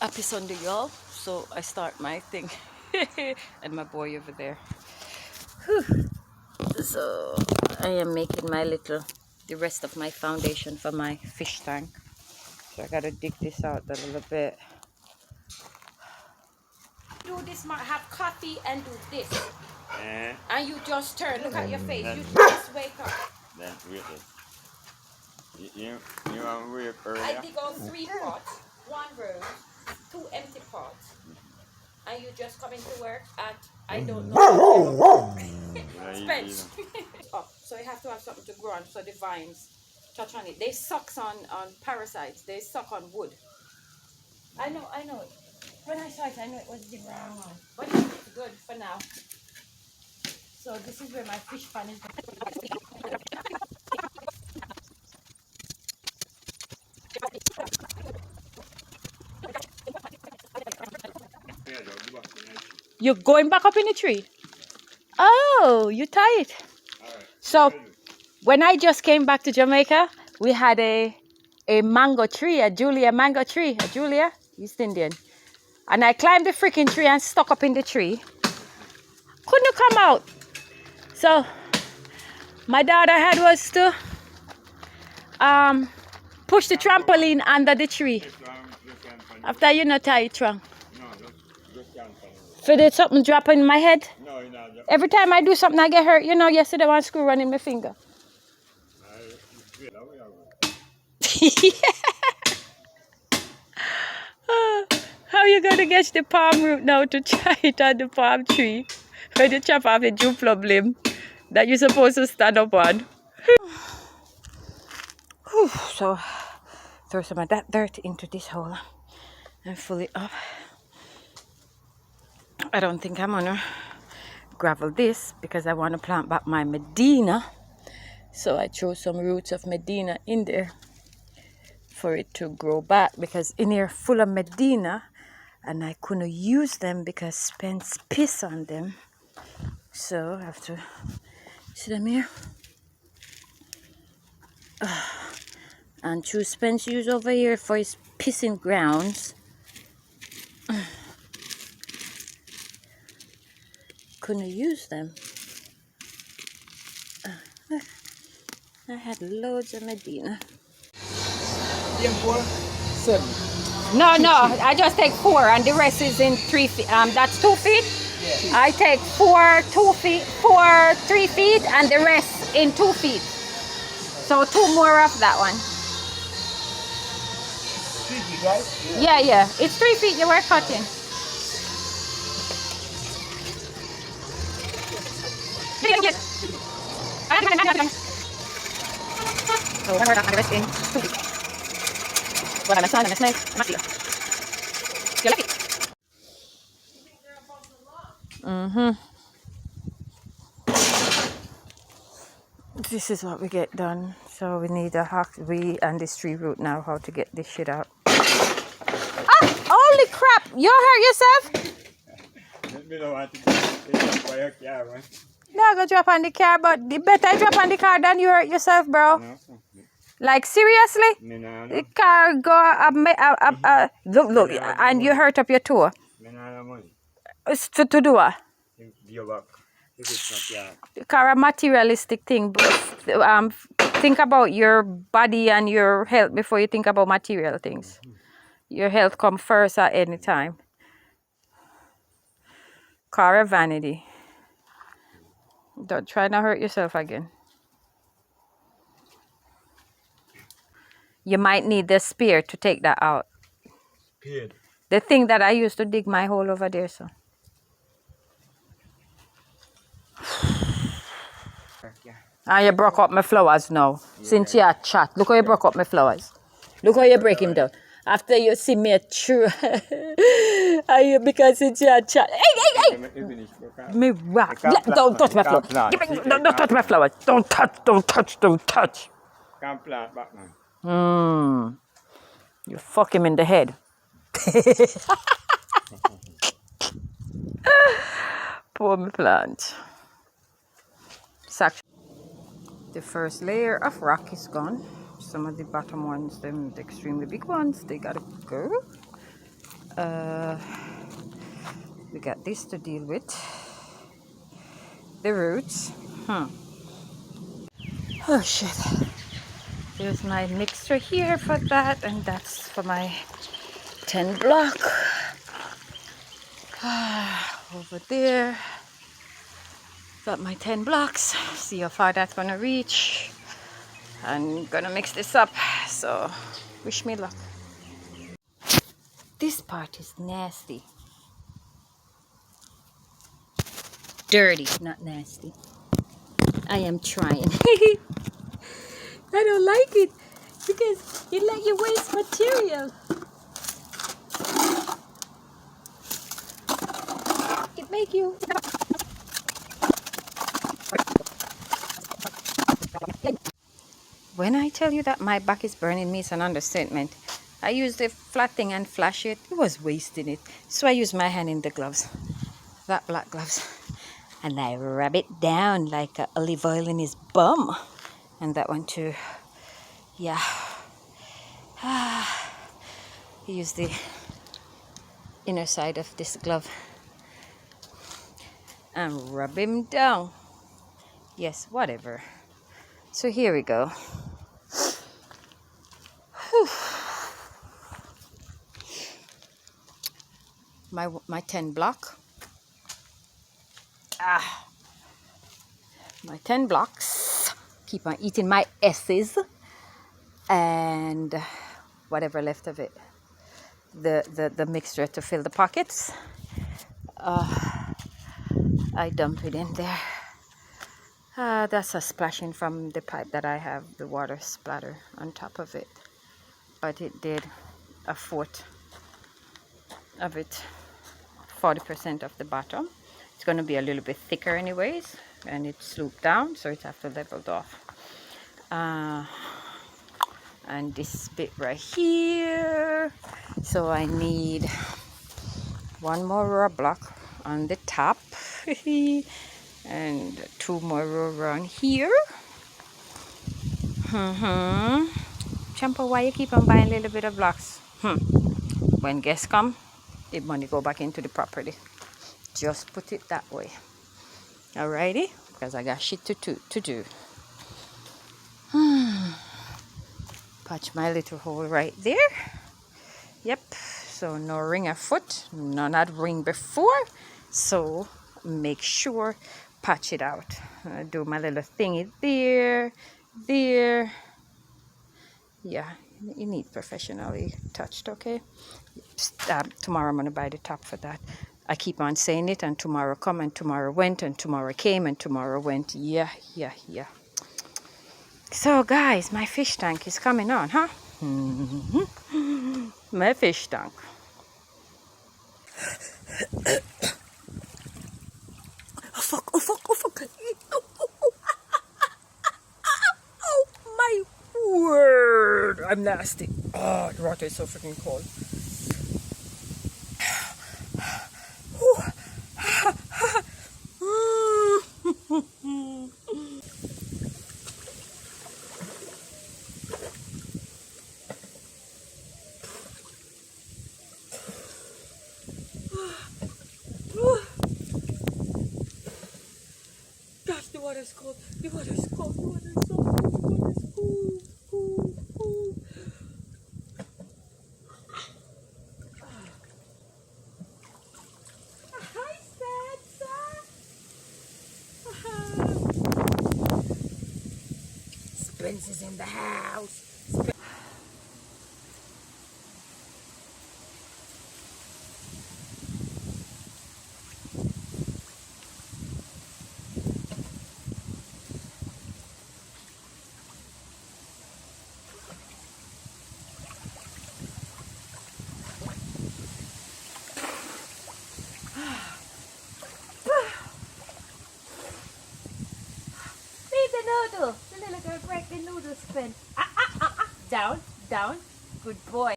Happy Sunday, y'all. So I start my thing. And my boy over there. Whew. So I am making the rest of my foundation for my fish tank. So I gotta dig this out a little bit. Do this, have coffee and do this. And you just turn, look at your face. You just wake up. Then wait this. You want to wake earlier? I dig out 3 pots, 1 room, 2 empty pots. And you just come into work at, I don't know. Spence. So you have to have something to grow on so the vines touch on it. They suck on parasites. They suck on wood. I know. When I saw it, I know it was the wrong one. But it's good for now. So this is where my fish pan is. You're going back up in the tree? Oh, you tired. So when I just came back to Jamaica, we had a mango tree, a Julia mango tree, a Julia, East Indian. And I climbed the freaking tree and stuck up in the tree. Couldn't come out. So my daughter had was to push the trampoline under the tree. After you not tie it trunk. For did something drop in my head? No, no. Every time I do something I get hurt. You know, yesterday one screw run in my finger. How you gonna get the palm root now to try it on the palm tree when you chop off a Jew plum limb that you're supposed to stand up on? So throw some of that dirt into this hole and fill it up. I don't think I'm gonna gravel this because I want to plant back my Medina. So I throw some roots of Medina in there for it to grow back, because in here full of Medina and I couldn't use them because Spence piss on them. So I have to see them here. And choose Spence use over here for his pissing grounds. Couldn't use them. I had loads of Medina. 7. No, I just take 4 and the rest is in 3 feet. That's 2 feet? Yeah. I take 4 3 feet and the rest in 2 feet. So 2 more of that one. 3 feet, right? Yeah. It's 3 feet you were cutting. So 1 more and the rest in 2 feet. Well, I'm a son, I'm a snake, I'm a seal. You like it? This is what we get done. So we need and this tree root now, how to get this shit out. Ah! Holy crap! You hurt yourself? No, go drop on the car, but the better drop on the car than you hurt yourself, bro. No. Like, seriously? No. The car go look, and you hurt up your toe. It's to do what? The car a materialistic thing, but think about your body and your health before you think about material things. Your health come first at any time. Car a vanity. Don't try not hurt yourself again. You might need the spear to take that out. Spear. The thing that I used to dig my hole over there, so. And you broke up my flowers now. Yeah. Since you had chat. Look how you broke up my flowers. Look how you break him down. After you see me a true. Because since you had chat. Hey! Me rock. Don't touch my flowers. Don't touch my flowers. Don't touch. Can't plant back, man. You fuck him in the head. Poor me plant. The first layer of rock is gone. Some of the bottom ones, them the extremely big ones, they gotta go. We got this to deal with. The roots. Oh shit. There's my mixture here for that, and that's for my 10 block. Over there. Got my 10 blocks. See how far that's gonna reach. I'm gonna mix this up, so wish me luck. This part is nasty. Dirty, not nasty. I am trying. I don't like it because you like you waste material. It make you. When I tell you that my back is burning me, it's an understatement. I used the flat thing and flash it. It was wasting it. So I used my hand in the gloves. That black gloves. And I rub it down like olive oil in his bum. And that one too. Yeah. Use the inner side of this glove and rub him down. Yes, whatever. So here we go. Whew. My 10 block. My 10 blocks. Keep on eating my S's and whatever left of it. The mixture to fill the pockets. I dump it in there. That's a splashing from the pipe that I have, the water splatter on top of it. But it did a fourth of it, 40% of the bottom. It's going to be a little bit thicker anyways, and it slooped down, so it has to leveled off. And this bit right here. So I need one more row block on the top. And 2 more row around here. Csompó, why you keep on buying a little bit of blocks? When guests come, the money go back into the property. Just put it that way. Alrighty? Because I got shit to do. Patch my little hole right there. Yep. So no ring a foot. None had ring before. So make sure patch it out. Do my little thingy there. Yeah, you need professionally touched, okay? Tomorrow I'm going to buy the top for that. I keep on saying it, and tomorrow come, and tomorrow went, and tomorrow came, and tomorrow went. Yeah. So guys, my fish tank is coming on, huh? My fish tank. Oh fuck. Oh my word. I'm nasty. Oh, the water is so freaking cold. Gosh, the water's cold. The water's cold. The water's so cold. The water's cold. Hi, Sansa. Spence is in the house. Noodle. The little girl break the noodle spin. Down. Good boy.